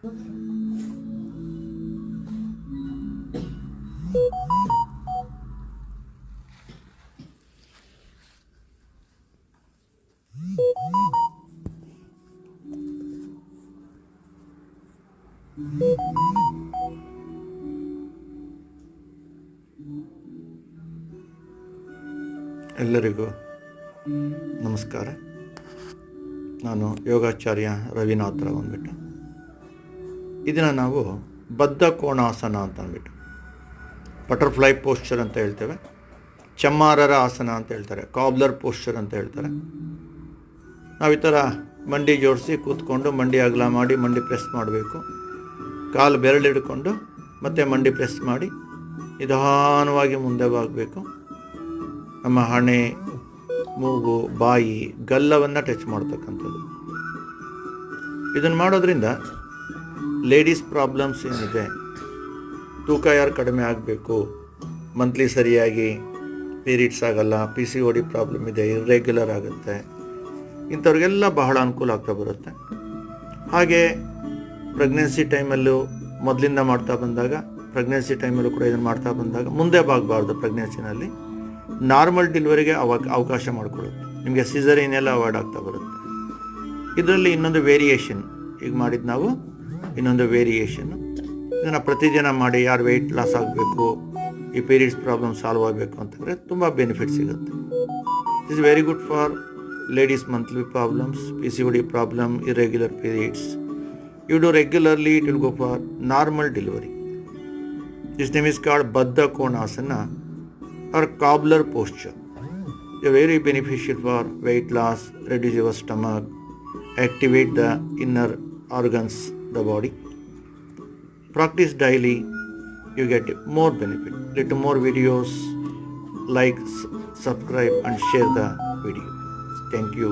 ಎಲ್ಲರಿಗೂ ನಮಸ್ಕಾರ. ನಾನು ಯೋಗಾಚಾರ್ಯ ರವಿನಾಥ್ ರಾವ್ ಅಂದ್ಬಿಟ್ಟು. ಇದನ್ನು ನಾವು ಬದ್ಧ ಕೋಣಾಸನ ಅಂತ ಅಂದ್ಬಿಟ್ಟು, ಬಟರ್ಫ್ಲೈ ಪೋಶ್ಚರ್ ಅಂತ ಹೇಳ್ತೇವೆ, ಚಮ್ಮಾರರ ಆಸನ ಅಂತ ಹೇಳ್ತಾರೆ, ಕಾಬ್ಲರ್ ಪೋಶ್ಚರ್ ಅಂತ ಹೇಳ್ತಾರೆ. ನಾವು ಈ ಥರ ಮಂಡಿ ಜೋಡಿಸಿ ಕೂತ್ಕೊಂಡು ಮಂಡಿ ಅಗಲ ಮಾಡಿ ಮಂಡಿ ಪ್ರೆಸ್ ಮಾಡಬೇಕು. ಕಾಲು ಬೆರಳಿಡ್ಕೊಂಡು ಮತ್ತೆ ಮಂಡಿ ಪ್ರೆಸ್ ಮಾಡಿ ನಿಧಾನವಾಗಿ ಮುಂದೆ ಬಾಗಬೇಕು. ನಮ್ಮ ಹಣೆ, ಮೂಗು, ಬಾಯಿ, ಗಲ್ಲವನ್ನು ಟಚ್ ಮಾಡ್ತಕ್ಕಂಥದ್ದು. ಇದನ್ನು ಮಾಡೋದ್ರಿಂದ ಲೇಡೀಸ್ ಪ್ರಾಬ್ಲಮ್ಸ್ ಏನಿದೆ, ತೂಕ ಯಾರು ಕಡಿಮೆ ಆಗಬೇಕು, ಮಂತ್ಲಿ ಸರಿಯಾಗಿ ಪೀರಿಯಡ್ಸ್ ಆಗಲ್ಲ, PCOD ಪ್ರಾಬ್ಲಮ್ ಇದೆ, ಇರ್ರೆಗ್ಯುಲರ್ ಆಗುತ್ತೆ, ಇಂಥವ್ರಿಗೆಲ್ಲ ಬಹಳ ಅನುಕೂಲ ಆಗ್ತಾ ಬರುತ್ತೆ. ಹಾಗೆ ಪ್ರೆಗ್ನೆನ್ಸಿ ಟೈಮಲ್ಲೂ ಮೊದಲಿಂದ ಮಾಡ್ತಾ ಬಂದಾಗ, ಪ್ರೆಗ್ನೆನ್ಸಿ ಟೈಮಲ್ಲೂ ಕೂಡ ಇದನ್ನು ಮಾಡ್ತಾ ಬಂದಾಗ ಮುಂದೆ ಬಾಗಬಾರ್ದು. ಪ್ರೆಗ್ನೆನ್ಸಿನಲ್ಲಿ ನಾರ್ಮಲ್ ಡೆಲಿವರಿಗೆ ಅವಕಾಶ ಮಾಡಿಕೊಡುತ್ತೆ. ನಿಮಗೆ ಸಿಸರಿನ್ ಎಲ್ಲ ಅವಾಯ್ಡ್ ಆಗ್ತಾ ಬರುತ್ತೆ. ಇದರಲ್ಲಿ ಇನ್ನೊಂದು ವೇರಿಯೇಷನ್, ಈಗ ಮಾಡಿದ್ದು ನಾವು ಇನ್ನೊಂದು ವೇರಿಯೇಷನ್ನು. ಇದನ್ನು ಪ್ರತಿದಿನ ಮಾಡಿ, ಯಾರು ವೆಯ್ಟ್ ಲಾಸ್ ಆಗಬೇಕು, ಈ ಪೀರಿಯಡ್ಸ್ ಪ್ರಾಬ್ಲಮ್ ಸಾಲ್ವ್ ಆಗಬೇಕು ಅಂತಂದರೆ ತುಂಬ ಬೆನಿಫಿಟ್ ಸಿಗುತ್ತೆ. It is very good for ladies monthly problems, PCOD problem, irregular periods. You do regularly, it will go for normal delivery. This name is called Baddha Konasana or cobbler posture. They are very beneficial for weight loss, reduce your stomach, activate the inner organs, the body. Practice daily, you get more benefit. Little more videos, like, subscribe and share the video. Thank you.